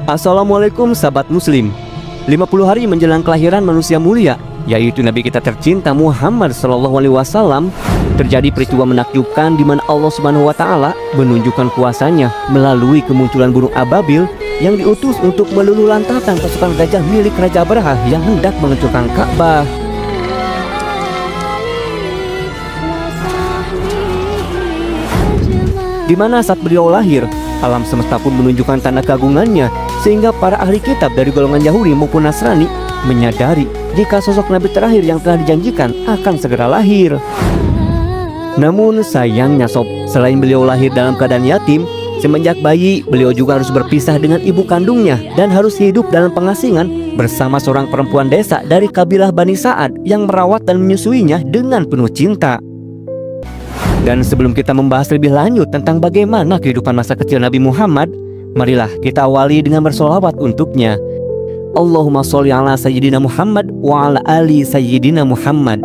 Assalamualaikum sahabat muslim. 50 hari menjelang kelahiran manusia mulia, yaitu Nabi kita tercinta Muhammad SAW, terjadi peristiwa menakjubkan di mana Allah Subhanahu wa Ta'ala menunjukkan kuasanya melalui kemunculan burung ababil yang diutus untuk meluluhlantahkan pasukan gajah milik Raja Abraha yang hendak menghancurkan Ka'bah. Di mana saat beliau lahir, alam semesta pun menunjukkan tanda keagungannya, sehingga para ahli kitab dari golongan Yahudi maupun Nasrani menyadari jika sosok Nabi terakhir yang telah dijanjikan akan segera lahir. Namun sayangnya sob, selain beliau lahir dalam keadaan yatim, semenjak bayi beliau juga harus berpisah dengan ibu kandungnya dan harus hidup dalam pengasingan bersama seorang perempuan desa dari kabilah Bani Sa'ad yang merawat dan menyusuinya dengan penuh cinta. Dan sebelum kita membahas lebih lanjut tentang bagaimana kehidupan masa kecil Nabi Muhammad, marilah kita awali dengan bersolawat untuknya. Allahumma sholli ala sayyidina Muhammad wa ala ali sayyidina Muhammad.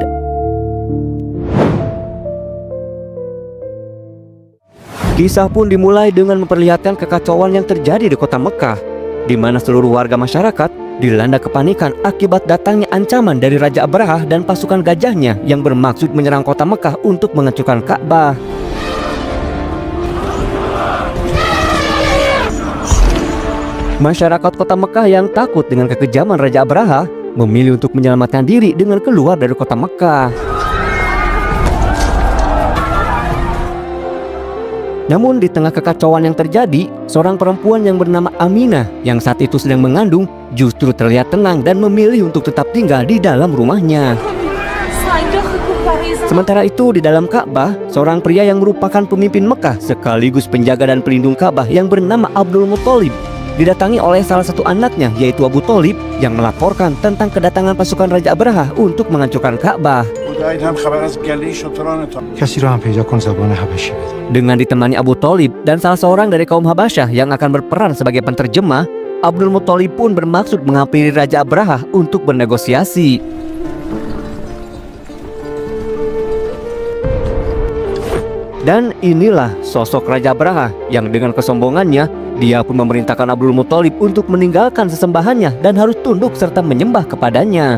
Kisah pun dimulai dengan memperlihatkan kekacauan yang terjadi di kota Mekah, di mana seluruh warga masyarakat dilanda kepanikan akibat datangnya ancaman dari Raja Abraha dan pasukan gajahnya yang bermaksud menyerang kota Mekah untuk menghancurkan Ka'bah. Masyarakat kota Mekah yang takut dengan kekejaman Raja Abraha memilih untuk menyelamatkan diri dengan keluar dari kota Mekah. Namun di tengah kekacauan yang terjadi, seorang perempuan yang bernama Aminah yang saat itu sedang mengandung justru terlihat tenang dan memilih untuk tetap tinggal di dalam rumahnya. Sementara itu di dalam Ka'bah, seorang pria yang merupakan pemimpin Mekah sekaligus penjaga dan pelindung Ka'bah yang bernama Abdul Muthalib didatangi oleh salah satu anaknya, yaitu Abu Thalib, yang melaporkan tentang kedatangan pasukan Raja Abraha untuk menghancurkan Ka'bah. Dengan ditemani Abu Thalib dan salah seorang dari kaum Habasyah yang akan berperan sebagai penterjemah, Abdul Muthalib pun bermaksud menghampiri Raja Abraha untuk bernegosiasi. Dan inilah sosok Raja Abraha yang dengan kesombongannya, dia pun memerintahkan Abdul Muthalib untuk meninggalkan sesembahannya dan harus tunduk serta menyembah kepadanya.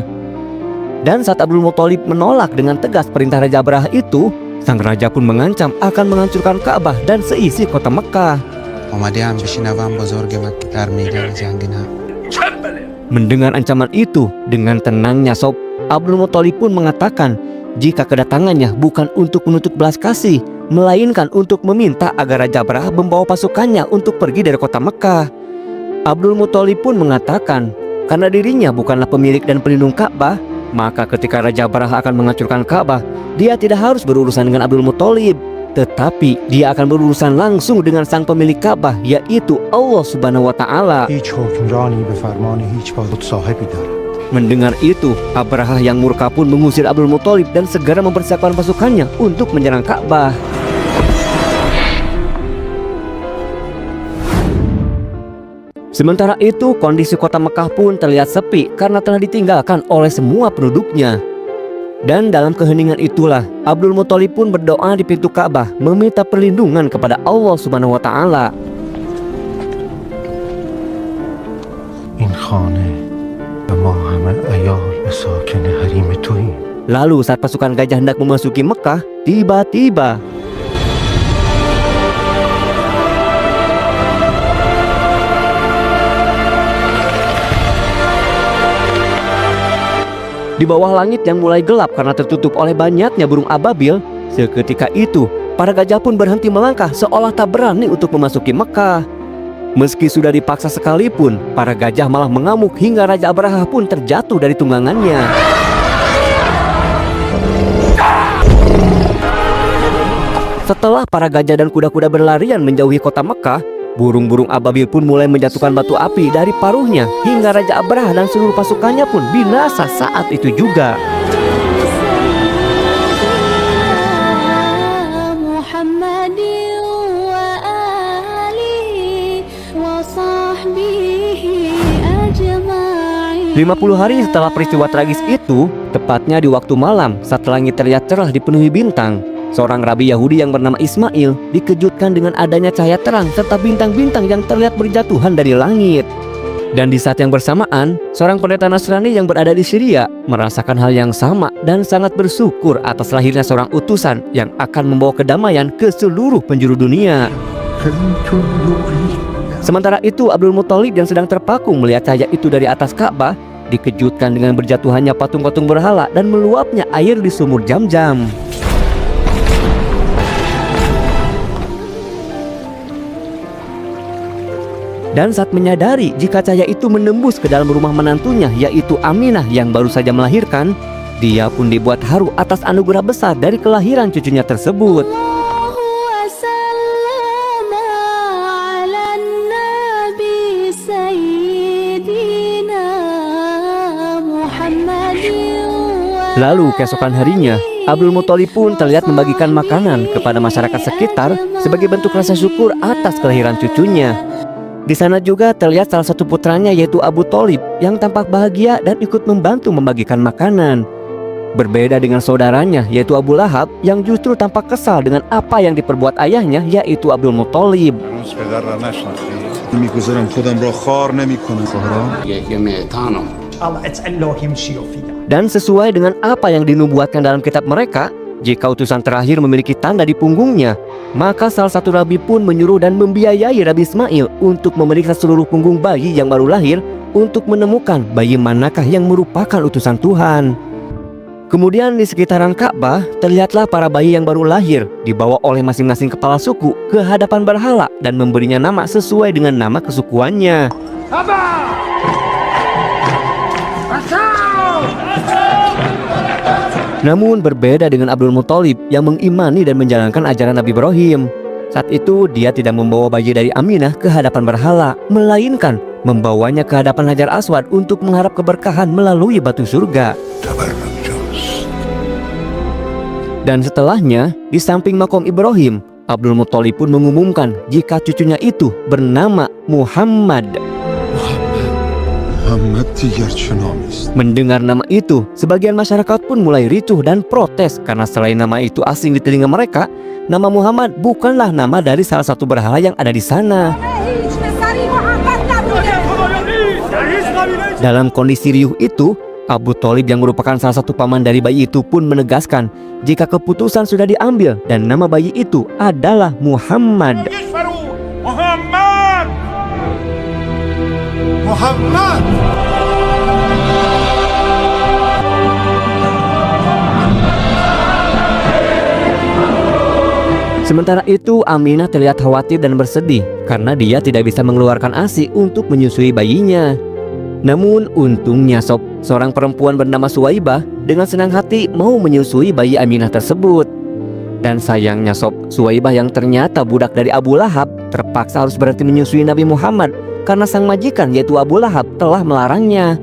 Dan saat Abdul Muthalib menolak dengan tegas perintah Raja Abraha itu, sang raja pun mengancam akan menghancurkan Ka'bah dan seisi kota Mekah. Mendengar ancaman itu, dengan tenangnya sob, Abdul Muthalib pun mengatakan jika kedatangannya bukan untuk menuntut belas kasih, melainkan untuk meminta agar Raja Abraha membawa pasukannya untuk pergi dari kota Mekah. Abdul Muthalib pun mengatakan karena dirinya bukanlah pemilik dan pelindung Ka'bah, maka ketika Raja Abraha akan menghancurkan Ka'bah, dia tidak harus berurusan dengan Abdul Muthalib, tetapi dia akan berurusan langsung dengan sang pemilik Ka'bah, yaitu Allah Subhanahu wa Ta'ala. Mendengar itu, Abraha yang murka pun mengusir Abdul Muthalib dan segera mempersiapkan pasukannya untuk menyerang Ka'bah. Sementara itu, kondisi kota Mekah pun terlihat sepi karena telah ditinggalkan oleh semua penduduknya. Dan dalam keheningan itulah, Abdul Muthalib pun berdoa di pintu Ka'bah meminta perlindungan kepada Allah Subhanahu wa Ta'ala. Lalu saat pasukan gajah hendak memasuki Mekah, tiba-tiba di bawah langit yang mulai gelap karena tertutup oleh banyaknya burung ababil, seketika itu para gajah pun berhenti melangkah seolah tak berani untuk memasuki Mekah. Meski sudah dipaksa sekalipun, para gajah malah mengamuk hingga Raja Abraha pun terjatuh dari tunggangannya. Setelah para gajah dan kuda-kuda berlarian menjauhi kota Mekah, burung-burung ababil pun mulai menjatuhkan batu api dari paruhnya hingga Raja Abraha dan seluruh pasukannya pun binasa saat itu juga. Lima 50 hari setelah peristiwa tragis itu, tepatnya di waktu malam saat langit terlihat cerah dipenuhi bintang, seorang rabi Yahudi yang bernama Ismail dikejutkan dengan adanya cahaya terang serta bintang-bintang yang terlihat berjatuhan dari langit. Dan di saat yang bersamaan, seorang pendeta Nasrani yang berada di Syria merasakan hal yang sama dan sangat bersyukur atas lahirnya seorang utusan yang akan membawa kedamaian ke seluruh penjuru dunia. Sementara itu, Abdul Muthalib yang sedang terpaku melihat cahaya itu dari atas Ka'bah dikejutkan dengan berjatuhannya patung-patung berhala dan meluapnya air di sumur Zam-Zam. Dan saat menyadari jika cahaya itu menembus ke dalam rumah menantunya, yaitu Aminah yang baru saja melahirkan, dia pun dibuat haru atas anugerah besar dari kelahiran cucunya tersebut. Lalu keesokan harinya, Abdul Muthalib pun terlihat membagikan makanan kepada masyarakat sekitar sebagai bentuk rasa syukur atas kelahiran cucunya. Di sana juga terlihat salah satu putranya yaitu Abu Thalib yang tampak bahagia dan ikut membantu membagikan makanan. Berbeda dengan saudaranya yaitu Abu Lahab yang justru tampak kesal dengan apa yang diperbuat ayahnya yaitu Abdul Muthalib. Dan sesuai dengan apa yang dinubuatkan dalam kitab mereka, jika utusan terakhir memiliki tanda di punggungnya, maka salah satu rabi pun menyuruh dan membiayai Rabi Ismail untuk memeriksa seluruh punggung bayi yang baru lahir untuk menemukan bayi manakah yang merupakan utusan Tuhan. Kemudian di sekitaran Ka'bah terlihatlah para bayi yang baru lahir dibawa oleh masing-masing kepala suku ke hadapan berhala dan memberinya nama sesuai dengan nama kesukuannya. Namun berbeda dengan Abdul Muthalib yang mengimani dan menjalankan ajaran Nabi Ibrahim. Saat itu dia tidak membawa bayi dari Aminah ke hadapan berhala, melainkan membawanya ke hadapan Hajar Aswad untuk mengharap keberkahan melalui batu surga. Dan setelahnya, di samping makom Ibrahim, Abdul Muthalib pun mengumumkan jika cucunya itu bernama Muhammad. Mendengar nama itu, sebagian masyarakat pun mulai ricuh dan protes karena selain nama itu asing di telinga mereka, nama Muhammad bukanlah nama dari salah satu berhala yang ada di sana. Dalam kondisi riuh itu, Abu Thalib yang merupakan salah satu paman dari bayi itu pun menegaskan jika keputusan sudah diambil dan nama bayi itu adalah Muhammad. Sementara itu Aminah terlihat khawatir dan bersedih karena dia tidak bisa mengeluarkan ASI untuk menyusui bayinya. Namun untungnya Sob, seorang perempuan bernama Suwaibah dengan senang hati mau menyusui bayi Aminah tersebut. Dan sayangnya Sob, Suwaibah yang ternyata budak dari Abu Lahab terpaksa harus berhenti menyusui Nabi Muhammad karena sang majikan yaitu Abu Lahab telah melarangnya.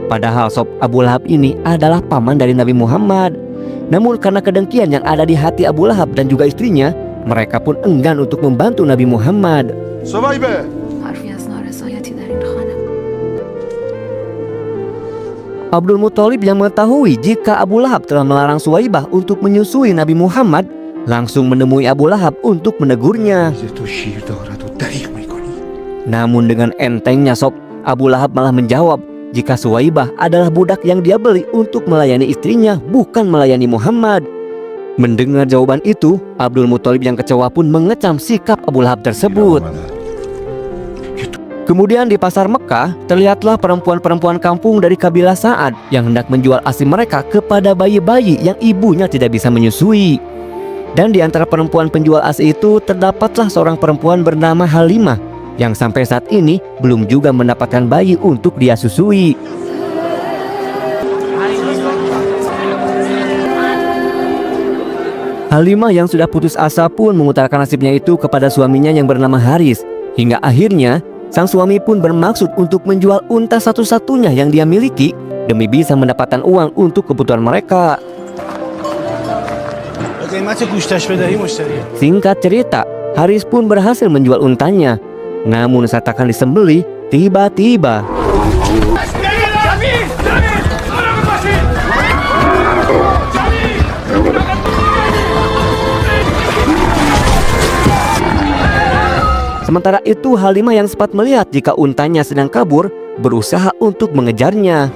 Padahal Sob, Abu Lahab ini adalah paman dari Nabi Muhammad. Namun karena kedengkian yang ada di hati Abu Lahab dan juga istrinya, mereka pun enggan untuk membantu Nabi Muhammad. Abdul Muthalib yang mengetahui jika Abu Lahab telah melarang Suwaibah untuk menyusui Nabi Muhammad, langsung menemui Abu Lahab untuk menegurnya. Namun dengan entengnya Sob, Abu Lahab malah menjawab jika Suwaibah adalah budak yang dia beli untuk melayani istrinya, bukan melayani Muhammad. Mendengar jawaban itu, Abdul Muthalib yang kecewa pun mengecam sikap Abu Lahab tersebut. Kemudian di pasar Mekah, terlihatlah perempuan-perempuan kampung dari kabilah Sa'ad yang hendak menjual ASI mereka kepada bayi-bayi yang ibunya tidak bisa menyusui. Dan di antara perempuan penjual ASI itu terdapatlah seorang perempuan bernama Halimah yang sampai saat ini belum juga mendapatkan bayi untuk dia susui. Halimah yang sudah putus asa pun mengutarakan nasibnya itu kepada suaminya yang bernama Haris. Hingga akhirnya sang suami pun bermaksud untuk menjual unta satu-satunya yang dia miliki demi bisa mendapatkan uang untuk kebutuhan mereka. Singkat cerita, Haris pun berhasil menjual untanya. Namun saat akan disembelih, tiba-tiba sementara itu Halimah yang sempat melihat jika untanya sedang kabur berusaha untuk mengejarnya.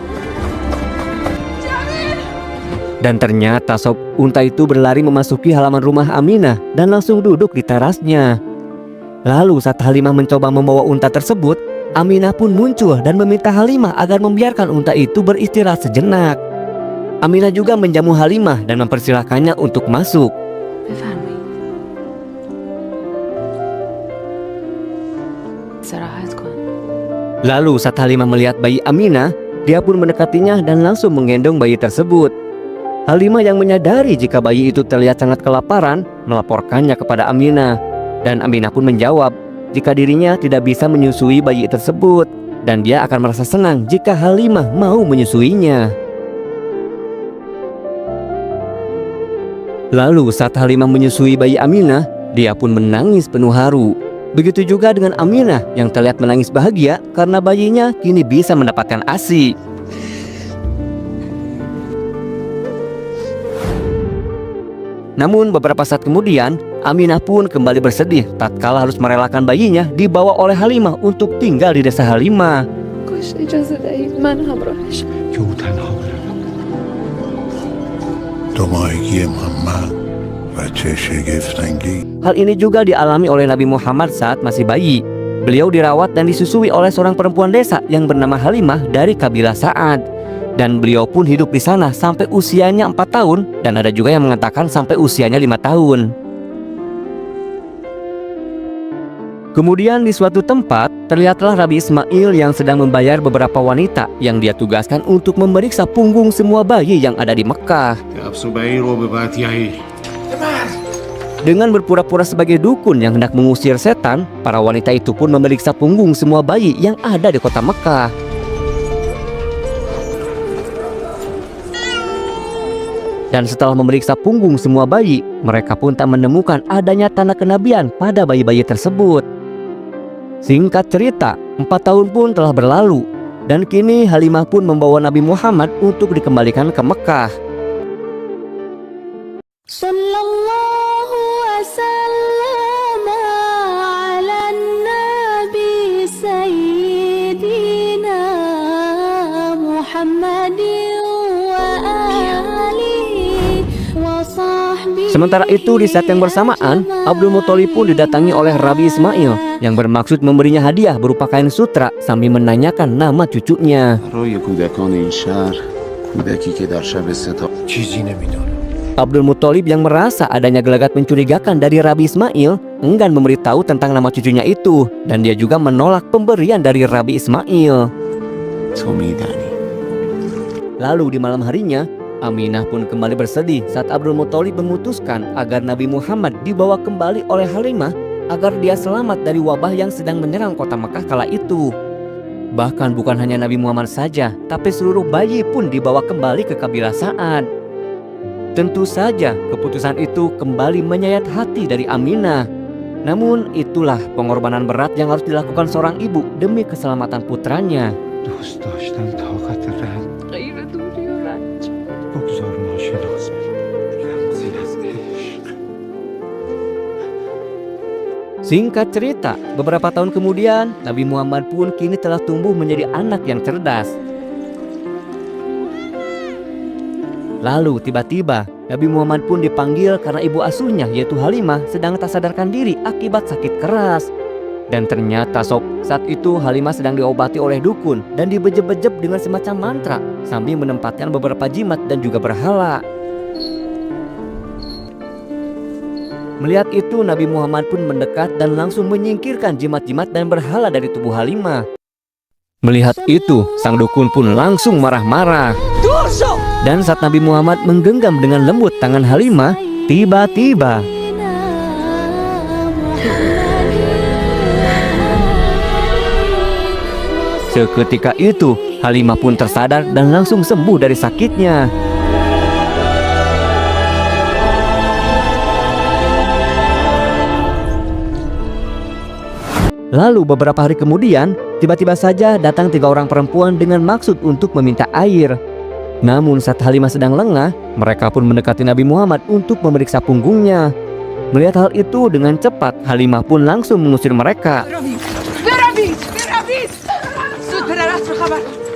Dan ternyata sob, unta itu berlari memasuki halaman rumah Aminah dan langsung duduk di terasnya. Lalu saat Halimah mencoba membawa unta tersebut, Aminah pun muncul dan meminta Halimah agar membiarkan unta itu beristirahat sejenak. Aminah juga menjamu Halimah dan mempersilahkannya untuk masuk. Lalu saat Halimah melihat bayi Aminah, dia pun mendekatinya dan langsung menggendong bayi tersebut. Halimah yang menyadari jika bayi itu terlihat sangat kelaparan, melaporkannya kepada Aminah. Dan Aminah pun menjawab jika dirinya tidak bisa menyusui bayi tersebut, dan dia akan merasa senang jika Halimah mau menyusuinya. Lalu saat Halimah menyusui bayi Aminah, dia pun menangis penuh haru. Begitu juga dengan Aminah yang terlihat menangis bahagia karena bayinya kini bisa mendapatkan ASI. Namun beberapa saat kemudian, Aminah pun kembali bersedih tatkala harus merelakan bayinya dibawa oleh Halimah untuk tinggal di desa Halimah. Hal ini juga dialami oleh Nabi Muhammad saat masih bayi. Beliau dirawat dan disusui oleh seorang perempuan desa yang bernama Halimah dari kabilah Sa'ad. Dan beliau pun hidup di sana sampai usianya 4 tahun, dan ada juga yang mengatakan sampai usianya 5 tahun. Kemudian di suatu tempat, terlihatlah Rabi Ismail yang sedang membayar beberapa wanita yang dia tugaskan untuk memeriksa punggung semua bayi yang ada di Mekah. Dengan berpura-pura sebagai dukun yang hendak mengusir setan, para wanita itu pun memeriksa punggung semua bayi yang ada di kota Mekah. Dan setelah memeriksa punggung semua bayi, mereka pun tak menemukan adanya tanda kenabian pada bayi-bayi tersebut. Singkat cerita, 4 tahun pun telah berlalu, dan kini Halimah pun membawa Nabi Muhammad untuk dikembalikan ke Mekah. Sallallahu wasallam ala nabi sayyidina Muhammadin wa alihi wa sahbihi. Sementara itu di saat yang bersamaan, Abdul Muthalib pun didatangi oleh Rabi Ismail yang bermaksud memberinya hadiah berupa kain sutra sambil menanyakan nama cucunya. Abdul Muthalib yang merasa adanya gelagat mencurigakan dari Rabi Ismail enggan memberitahu tentang nama cucunya itu, dan dia juga menolak pemberian dari Rabi Ismail. Lalu di malam harinya, Aminah pun kembali bersedih saat Abdul Muthalib memutuskan agar Nabi Muhammad dibawa kembali oleh Halimah agar dia selamat dari wabah yang sedang menyerang kota Mekah kala itu. Bahkan bukan hanya Nabi Muhammad saja, tapi seluruh bayi pun dibawa kembali ke kabilah Sa'ad. Tentu saja keputusan itu kembali menyayat hati dari Aminah. Namun itulah pengorbanan berat yang harus dilakukan seorang ibu demi keselamatan putranya. Singkat cerita, beberapa tahun kemudian Nabi Muhammad pun kini telah tumbuh menjadi anak yang cerdas. Lalu tiba-tiba Nabi Muhammad pun dipanggil karena ibu asuhnya yaitu Halimah sedang tak sadarkan diri akibat sakit keras. Dan ternyata sob, saat itu Halimah sedang diobati oleh dukun dan dibejep-bejep dengan semacam mantra sambil menempatkan beberapa jimat dan juga berhala. Melihat itu Nabi Muhammad pun mendekat dan langsung menyingkirkan jimat-jimat dan berhala dari tubuh Halimah. Melihat itu, sang dukun pun langsung marah-marah. Dan saat Nabi Muhammad menggenggam dengan lembut tangan Halimah, tiba-tiba seketika itu Halimah pun tersadar dan langsung sembuh dari sakitnya. Lalu beberapa hari kemudian, tiba-tiba saja datang 3 orang perempuan dengan maksud untuk meminta air. Namun saat Halimah sedang lengah, mereka pun mendekati Nabi Muhammad untuk memeriksa punggungnya. Melihat hal itu dengan cepat, Halimah pun langsung mengusir mereka.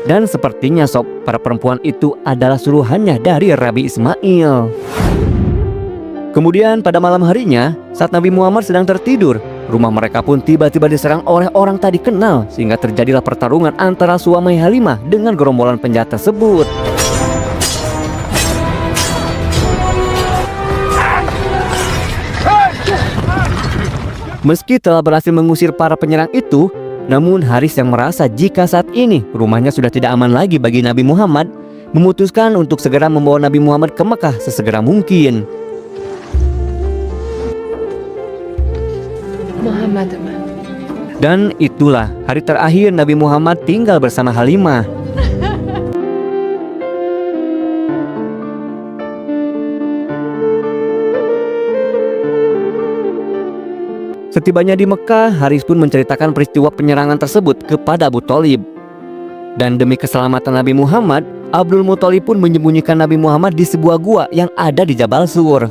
Dan sepertinya sob, para perempuan itu adalah suruhannya dari Rabi Ismail. Kemudian pada malam harinya, saat Nabi Muhammad sedang tertidur, rumah mereka pun tiba-tiba diserang oleh orang tak dikenal, sehingga terjadilah pertarungan antara suami Halimah dengan gerombolan penjahat tersebut. Meski telah berhasil mengusir para penyerang itu, namun Haris yang merasa jika saat ini rumahnya sudah tidak aman lagi bagi Nabi Muhammad, memutuskan untuk segera membawa Nabi Muhammad ke Mekah sesegera mungkin. Dan itulah hari terakhir Nabi Muhammad tinggal bersama Halimah. Setibanya di Mekah, Haris pun menceritakan peristiwa penyerangan tersebut kepada Abu Thalib. Dan demi keselamatan Nabi Muhammad, Abdul Muthalib pun menyembunyikan Nabi Muhammad di sebuah gua yang ada di Jabal Sur.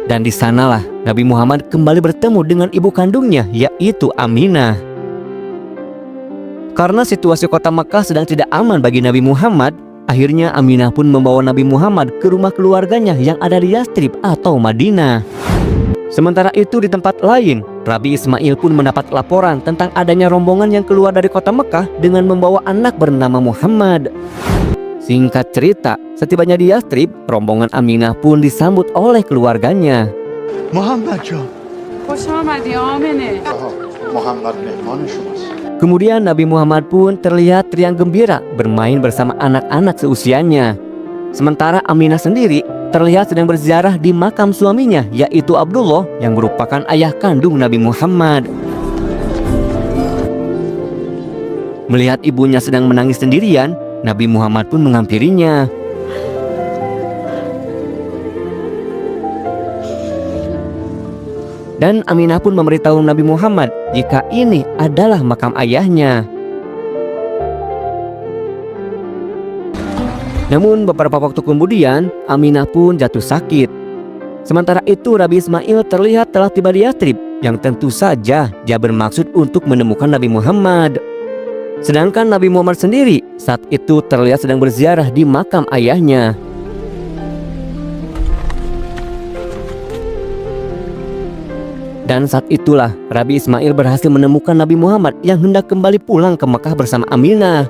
Dan di sanalah Nabi Muhammad kembali bertemu dengan ibu kandungnya, yaitu Aminah. Karena situasi kota Mekah sedang tidak aman bagi Nabi Muhammad, akhirnya Aminah pun membawa Nabi Muhammad ke rumah keluarganya yang ada di Yastrib atau Madinah. Sementara itu di tempat lain, Rabi Ismail pun mendapat laporan tentang adanya rombongan yang keluar dari kota Mekah dengan membawa anak bernama Muhammad. Singkat cerita, setibanya di Yastrib, rombongan Aminah pun disambut oleh keluarganya. Kemudian Nabi Muhammad pun terlihat riang gembira bermain bersama anak-anak seusianya. Sementara Aminah sendiri terlihat sedang berziarah di makam suaminya, yaitu Abdullah yang merupakan ayah kandung Nabi Muhammad. Melihat ibunya sedang menangis sendirian, Nabi Muhammad pun menghampirinya. Dan Aminah pun memberitahu Nabi Muhammad jika ini adalah makam ayahnya. Namun beberapa waktu kemudian, Aminah pun jatuh sakit. Sementara itu Rabi Ismail terlihat telah tiba di Yastrib, yang tentu saja dia bermaksud untuk menemukan Nabi Muhammad. Sedangkan Nabi Muhammad sendiri saat itu terlihat sedang berziarah di makam ayahnya. Dan saat itulah Rabi Ismail berhasil menemukan Nabi Muhammad yang hendak kembali pulang ke Mekah bersama Aminah.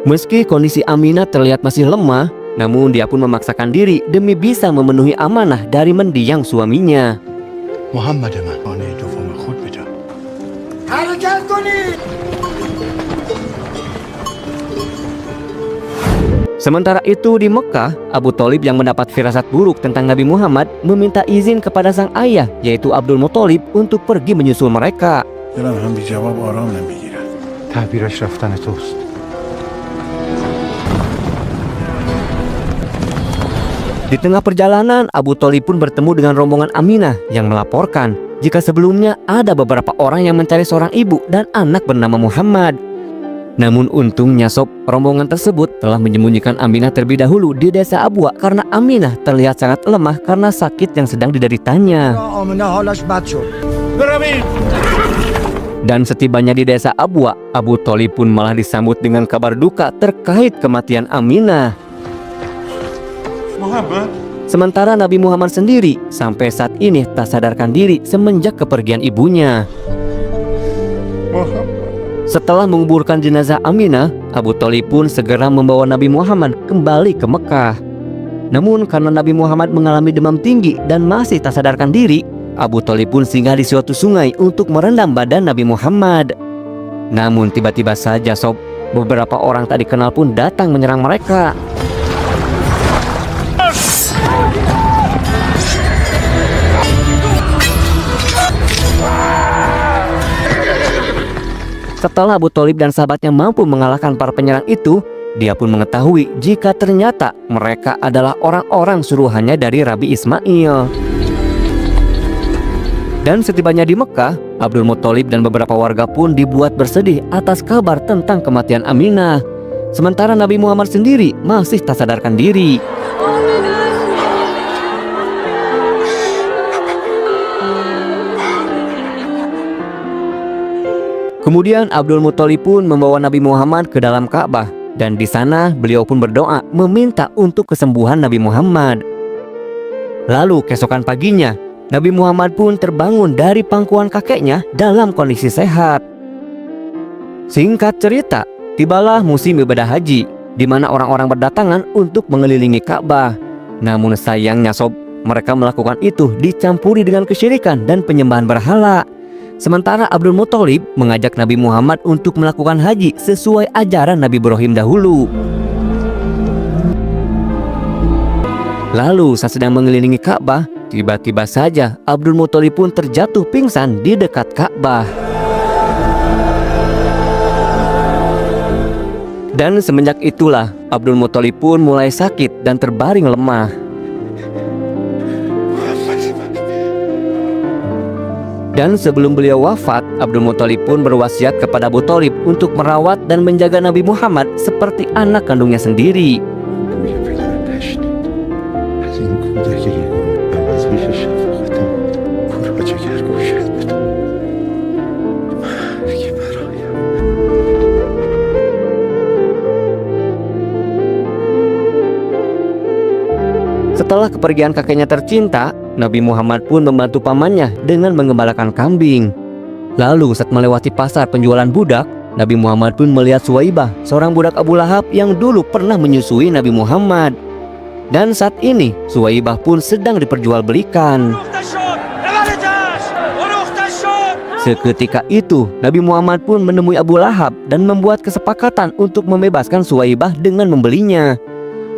Meski kondisi Aminah terlihat masih lemah, namun dia pun memaksakan diri demi bisa memenuhi amanah dari mendiang suaminya. Sementara itu di Mekah, Abu Thalib yang mendapat firasat buruk tentang Nabi Muhammad meminta izin kepada sang ayah, yaitu Abdul Muthalib, untuk pergi menyusul mereka. Di tengah perjalanan, Abu Thalib pun bertemu dengan rombongan Aminah yang melaporkan jika sebelumnya ada beberapa orang yang mencari seorang ibu dan anak bernama Muhammad. Namun untungnya sob, rombongan tersebut telah menyembunyikan Aminah terlebih dahulu di desa Abwa karena Aminah terlihat sangat lemah karena sakit yang sedang dideritanya. Dan setibanya di desa Abwa, Abu Thalib pun malah disambut dengan kabar duka terkait kematian Aminah. Sementara Nabi Muhammad sendiri sampai saat ini tak sadarkan diri semenjak kepergian ibunya. Setelah menguburkan jenazah Aminah, Abu Thalib pun segera membawa Nabi Muhammad kembali ke Mekah. Namun karena Nabi Muhammad mengalami demam tinggi dan masih tak sadarkan diri, Abu Thalib pun singgah di suatu sungai untuk merendam badan Nabi Muhammad. Namun tiba-tiba saja sob, beberapa orang tak dikenal pun datang menyerang mereka. Setelah Abu Thalib dan sahabatnya mampu mengalahkan para penyerang itu, dia pun mengetahui jika ternyata mereka adalah orang-orang suruhannya dari Rabi Ismail. Dan setibanya di Mekah, Abdul Muthalib dan beberapa warga pun dibuat bersedih atas kabar tentang kematian Aminah. Sementara Nabi Muhammad sendiri masih tak sadarkan diri. Kemudian Abdul Muthalib pun membawa Nabi Muhammad ke dalam Ka'bah, dan di sana beliau pun berdoa meminta untuk kesembuhan Nabi Muhammad. Lalu keesokan paginya, Nabi Muhammad pun terbangun dari pangkuan kakeknya dalam kondisi sehat. Singkat cerita, tibalah musim ibadah haji, di mana orang-orang berdatangan untuk mengelilingi Ka'bah. Namun sayangnya sob, mereka melakukan itu dicampuri dengan kesyirikan dan penyembahan berhala. Sementara Abdul Muthalib mengajak Nabi Muhammad untuk melakukan haji sesuai ajaran Nabi Ibrahim dahulu. Lalu saat sedang mengelilingi Ka'bah, tiba-tiba saja Abdul Muthalib pun terjatuh pingsan di dekat Ka'bah. Dan semenjak itulah Abdul Muthalib pun mulai sakit dan terbaring lemah. Dan sebelum beliau wafat, Abdul Muthalib pun berwasiat kepada Abu Thalib untuk merawat dan menjaga Nabi Muhammad seperti anak kandungnya sendiri. Setelah kepergian kakeknya tercinta, Nabi Muhammad pun membantu pamannya dengan mengembalakan kambing. Lalu saat melewati pasar penjualan budak, Nabi Muhammad pun melihat Suwaibah, seorang budak Abu Lahab yang dulu pernah menyusui Nabi Muhammad. Dan saat ini Suwaibah pun sedang diperjualbelikan. Seketika itu Nabi Muhammad pun menemui Abu Lahab dan membuat kesepakatan untuk membebaskan Suwaibah dengan membelinya.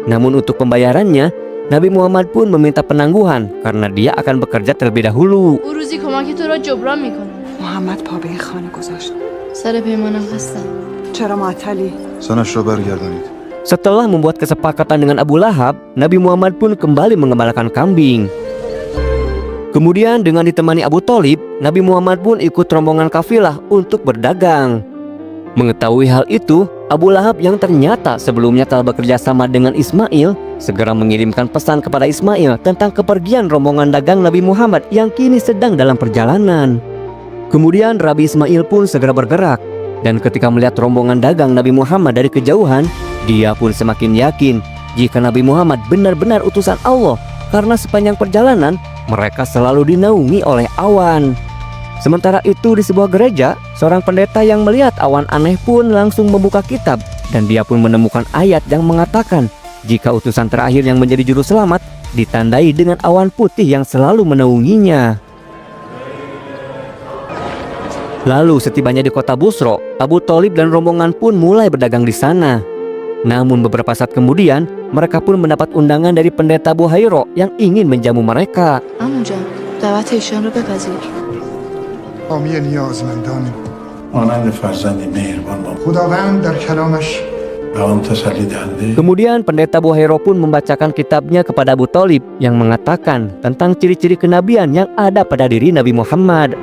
Namun untuk pembayarannya, Nabi Muhammad pun meminta penangguhan karena dia akan bekerja terlebih dahulu. محمد پا به این خانه گذاشت. سر پیمانم هستم. چرا معطلی؟ زنش را برگردانید. Setelah membuat kesepakatan dengan Abu Lahab, Nabi Muhammad pun kembali mengembalakan kambing. Kemudian dengan ditemani Abu Thalib, Nabi Muhammad pun ikut rombongan kafilah untuk berdagang. Mengetahui hal itu, Abu Lahab yang ternyata sebelumnya telah bekerja sama dengan Ismail segera mengirimkan pesan kepada Ismail tentang kepergian rombongan dagang Nabi Muhammad yang kini sedang dalam perjalanan. Kemudian Rabi Ismail pun segera bergerak, dan ketika melihat rombongan dagang Nabi Muhammad dari kejauhan, dia pun semakin yakin jika Nabi Muhammad benar-benar utusan Allah, karena sepanjang perjalanan mereka selalu dinaungi oleh awan. Sementara itu di sebuah gereja, seorang pendeta yang melihat awan aneh pun langsung membuka kitab, dan dia pun menemukan ayat yang mengatakan jika utusan terakhir yang menjadi juru selamat ditandai dengan awan putih yang selalu menaunginya. Lalu setibanya di kota Busro, Abu Thalib dan rombongan pun mulai berdagang di sana. Namun beberapa saat kemudian, mereka pun mendapat undangan dari pendeta Buhairo yang ingin menjamu mereka. حامی نیازمندان مانند فرزند مهربان با خداوند در کلامش به آن تسلی دهنده. Kemudian pendeta Buhairo pun membacakan kitabnya kepada Abu Thalib yang mengatakan tentang ciri-ciri kenabian yang ada pada diri Nabi Muhammad.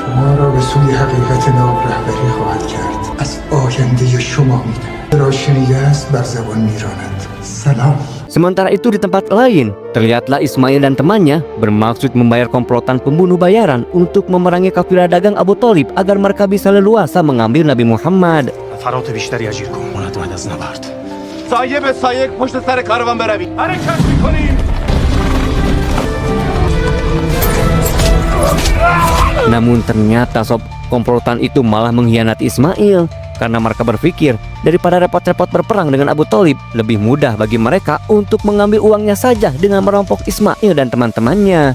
شما را به سوی حقیقت ناب رهبری خواهد کرد. از آینده شما می‌دهد. را شنیده است بر زبان میراند. سلام. Sementara itu di tempat lain, terlihatlah Ismail dan temannya bermaksud membayar komplotan pembunuh bayaran untuk memerangi kafilah dagang Abu Thalib agar mereka bisa leluasa mengambil Nabi Muhammad. فرات بیشتری اجیر کن ماند بعد از نبرد سایه به سایه پشت سر کاروان بروید حرکت میکنیم. Namun ternyata sob, komplotan itu malah mengkhianati Ismail, karena mereka berpikir daripada repot-repot berperang dengan Abu Thalib, lebih mudah bagi mereka untuk mengambil uangnya saja dengan merampok Ismail dan teman-temannya.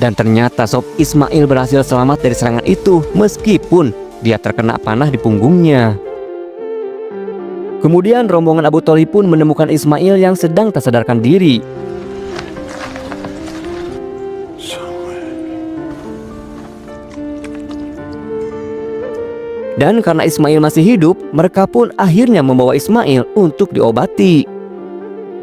Dan ternyata sob, Ismail berhasil selamat dari serangan itu meskipun dia terkena panah di punggungnya. Kemudian rombongan Abu Thalib pun menemukan Ismail yang sedang tak sadarkan diri. Dan karena Ismail masih hidup, mereka pun akhirnya membawa Ismail untuk diobati.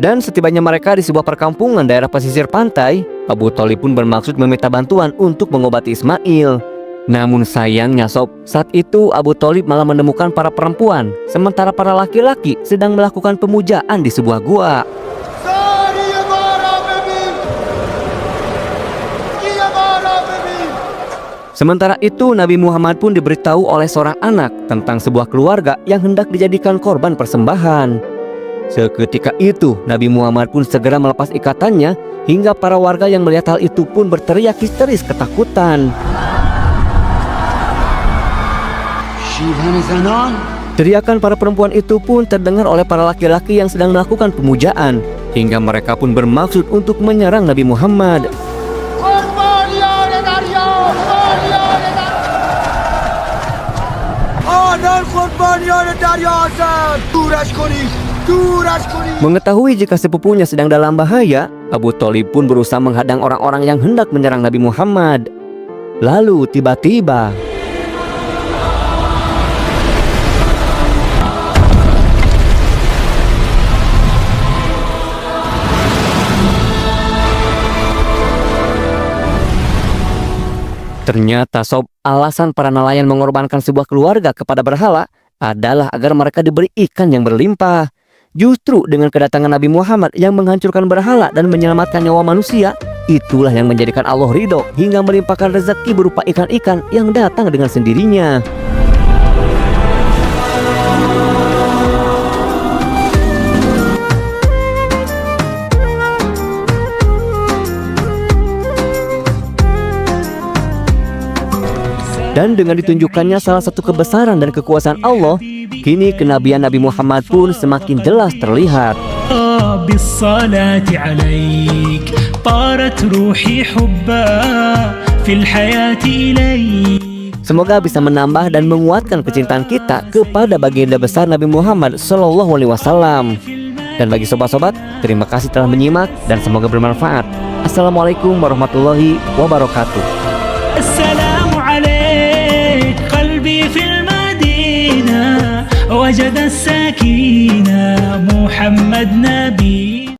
Dan setibanya mereka di sebuah perkampungan daerah pesisir pantai, Abu Thalib pun bermaksud meminta bantuan untuk mengobati Ismail. Namun sayangnya sob, saat itu Abu Thalib malah menemukan para perempuan, sementara para laki-laki sedang melakukan pemujaan di sebuah gua. Sementara itu, Nabi Muhammad pun diberitahu oleh seorang anak tentang sebuah keluarga yang hendak dijadikan korban persembahan. Seketika itu, Nabi Muhammad pun segera melepas ikatannya hingga para warga yang melihat hal itu pun berteriak histeris ketakutan. Teriakan para perempuan itu pun terdengar oleh para laki-laki yang sedang melakukan pemujaan, hingga mereka pun bermaksud untuk menyerang Nabi Muhammad. Mengetahui jika sepupunya sedang dalam bahaya, Abu Thalib pun berusaha menghadang orang-orang yang hendak menyerang Nabi Muhammad. Lalu tiba-tiba ternyata sob, alasan para nelayan mengorbankan sebuah keluarga kepada berhala adalah agar mereka diberi ikan yang berlimpah. Justru dengan kedatangan Nabi Muhammad yang menghancurkan berhala dan menyelamatkan nyawa manusia, itulah yang menjadikan Allah ridho hingga melimpahkan rezeki berupa ikan-ikan yang datang dengan sendirinya. Dan dengan ditunjukkannya salah satu kebesaran dan kekuasaan Allah, kini kenabian Nabi Muhammad pun semakin jelas terlihat. Semoga bisa menambah dan menguatkan kecintaan kita kepada baginda besar Nabi Muhammad SAW. Dan bagi sobat-sobat, terima kasih telah menyimak dan semoga bermanfaat. Assalamualaikum warahmatullahi wabarakatuh. في المدينة وجد السكينة محمد نبي